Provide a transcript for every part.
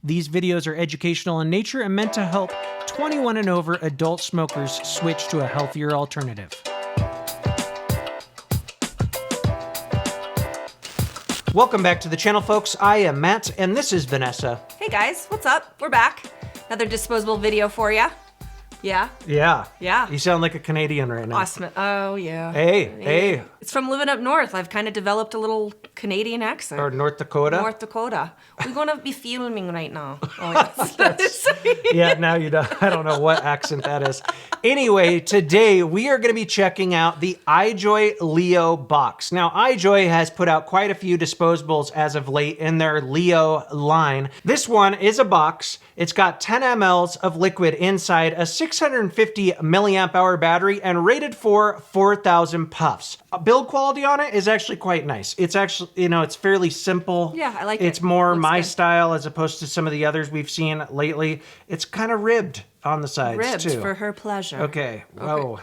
These videos are educational in nature and meant to help 21 and over adult smokers switch to a healthier alternative. Welcome back to the channel, folks. I am Matt, and this is Vanessa. Hey guys, what's up? We're back. Another disposable video for ya. Yeah? Yeah. Yeah. You sound like a Canadian right now. Awesome. Oh, yeah. Hey. It's from living up north. I've kind of developed a little Canadian accent. Or North Dakota? North Dakota. We're going to be filming right now. Oh, yes. Yeah, now you don't. I don't know what accent that is. Anyway, today we are going to be checking out the iJoy LIO box. Now, iJoy has put out quite a few disposables as of late in their LIO line. This one is a box. It's got 10 mLs of liquid inside, a 650 milliamp hour battery, and rated for 4,000 puffs. Build quality on it is actually quite nice. It's actually, it's fairly simple. Yeah, I like it. It's more Looks my good. style as opposed to some of the others we've seen lately. It's kind of ribbed on the sides Ribbed too. for her pleasure. Okay. Whoa.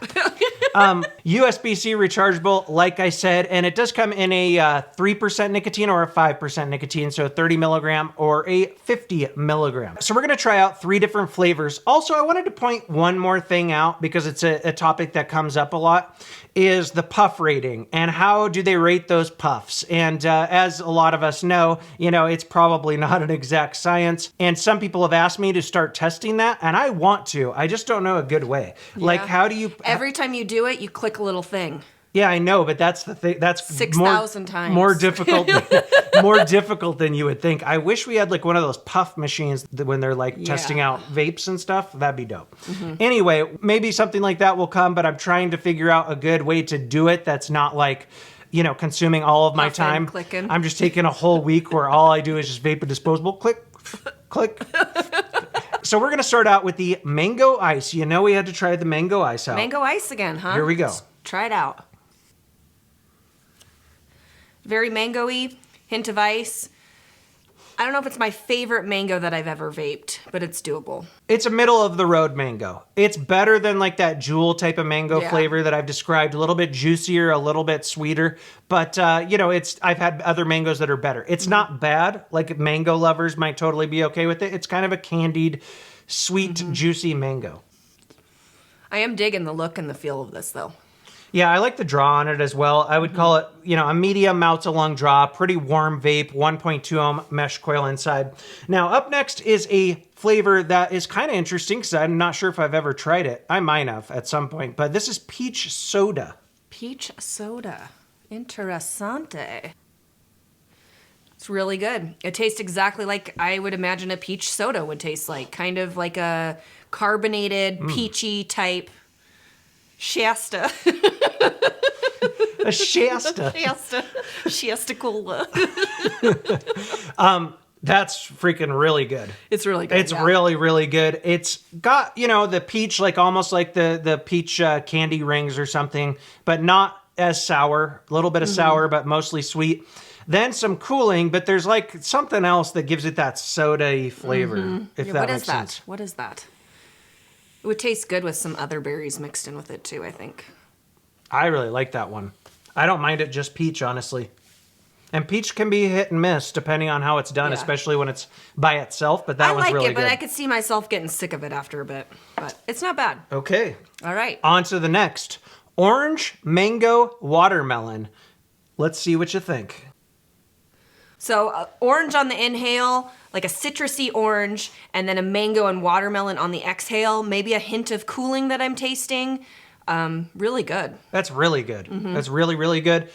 USB-C rechargeable, like I said, and it does come in a 3% nicotine or a 5% nicotine, so a 30 milligram or a 50 milligram. So we're gonna try out 3 different flavors. Also, I wanted to point one more thing out because it's a topic that comes up a lot, is the puff rating and how do they rate those puffs? And as a lot of us know, it's probably not an exact science. And some people have asked me to start testing that, and I want to. I just don't know a good way. Yeah. Like, how do you... Every time you do it, you click a little thing. Yeah, I know, but that's the thing. That's 6,000 times. More difficult, more difficult than you would think. I wish we had like one of those puff machines that when they're like testing out vapes and stuff. That'd be dope. Anyway, maybe something like that will come, but I'm trying to figure out a good way to do it that's not like, consuming all of my time. Clicking. I'm just taking a whole week where all I do is just vape a disposable. Click, click. So we're gonna start out with the mango ice. We had to try the mango ice out. Mango ice again, huh? Here we go. Let's try it out. Very mango-y, hint of ice. I don't know if it's my favorite mango that I've ever vaped, but it's doable. It's a middle of the road mango. It's better than like that Jewel type of mango flavor that I've described. A little bit juicier, a little bit sweeter, but I've had other mangoes that are better. It's not bad. Like mango lovers might totally be okay with it. It's kind of a candied, sweet, juicy mango. I am digging the look and the feel of this though. Yeah, I like the draw on it as well. I would call it, a medium mouth-to-lung draw, pretty warm vape, 1.2 ohm mesh coil inside. Now, up next is a flavor that is kind of interesting because I'm not sure if I've ever tried it. I might have at some point, but this is peach soda. Peach soda. Interessante. It's really good. It tastes exactly like I would imagine a peach soda would taste like. Kind of like a carbonated, peachy type Shasta. A Shasta. Shasta cola. That's freaking really good. It's really good. It's really, really good. It's got, the peach, like almost like the peach candy rings or something, but not as sour. A little bit of sour, but mostly sweet. Then some cooling, but there's like something else that gives it that soda-y flavor, if that makes sense. What is that? It would taste good with some other berries mixed in with it too, I think. I really like that one. I don't mind it just peach, honestly. And peach can be hit and miss depending on how it's done, especially when it's by itself, but that one's really good. I like it, but I could see myself getting sick of it after a bit. But it's not bad. Okay. All right. On to the next. Orange, mango, watermelon. Let's see what you think. So orange on the inhale, like a citrusy orange, and then a mango and watermelon on the exhale. Maybe a hint of cooling that I'm tasting. Really good. That's really good. That's really, really good.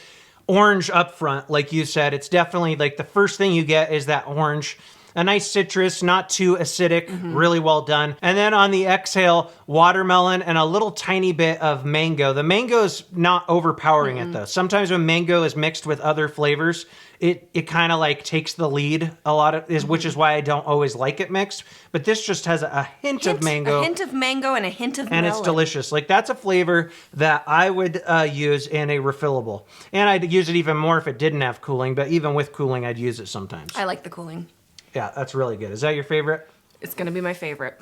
Orange up front, like you said, it's definitely like the first thing you get is that orange. A nice citrus, not too acidic, really well done. And then on the exhale, watermelon and a little tiny bit of mango. The mango's not overpowering it though. Sometimes when mango is mixed with other flavors, it kind of like takes the lead a lot of, which is why I don't always like it mixed. But this just has a hint of mango. A hint of mango and a hint of melon. And it's delicious. Like that's a flavor that I would use in a refillable. And I'd use it even more if it didn't have cooling, but even with cooling, I'd use it sometimes. I like the cooling. Yeah, that's really good. Is that your favorite? It's going to be my favorite.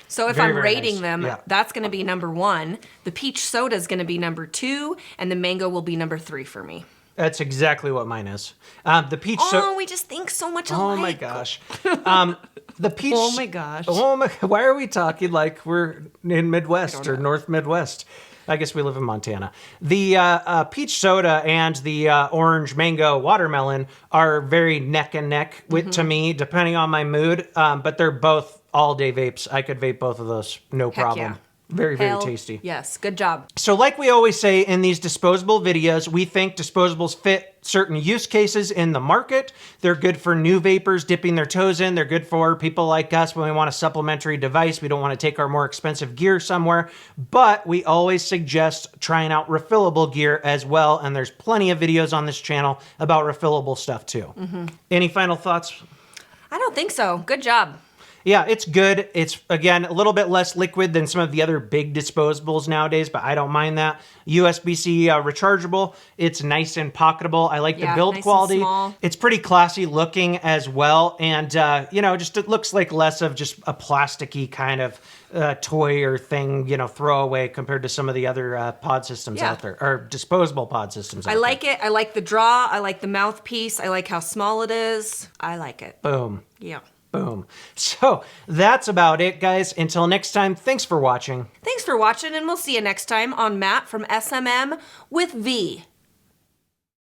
So if I'm rating nice. them, that's going to be number 1. The peach soda is going to be number 2, and the mango will be number 3 for me. That's exactly what mine is. The peach soda. Oh, we just think so much alike. Oh my gosh. The peach. Oh my gosh. Oh my. Why are we talking like we're in Midwest or North Midwest? I guess we live in Montana. The peach soda and the orange mango watermelon are very neck and neck to me, depending on my mood. But they're both all day vapes. I could vape both of those, no problem. yeah. Very, very Hell tasty. Yes, good job. So like we always say in these disposable videos, we think disposables fit certain use cases in the market. They're good for new vapors dipping their toes in. They're good for people like us when we want a supplementary device. We don't want to take our more expensive gear somewhere. But we always suggest trying out refillable gear as well. And there's plenty of videos on this channel about refillable stuff too. Any final thoughts? I don't think so. Good job. Yeah, it's good. It's, again, a little bit less liquid than some of the other big disposables nowadays, but I don't mind that. USB-C rechargeable. It's nice and pocketable. I like the build nice and quality. small. It's pretty classy looking as well. And, you know, just it looks like less of just a plasticky kind of toy or thing, you know, throwaway compared to some of the other pod systems out there, or disposable pod systems out I there. like it. I like the draw. I like the mouthpiece. I like how small it is. I like it. Boom. Yeah. Boom. So that's about it, guys. Until next time, thanks for watching. Thanks for watching, and we'll see you next time on Matt from SMM with V.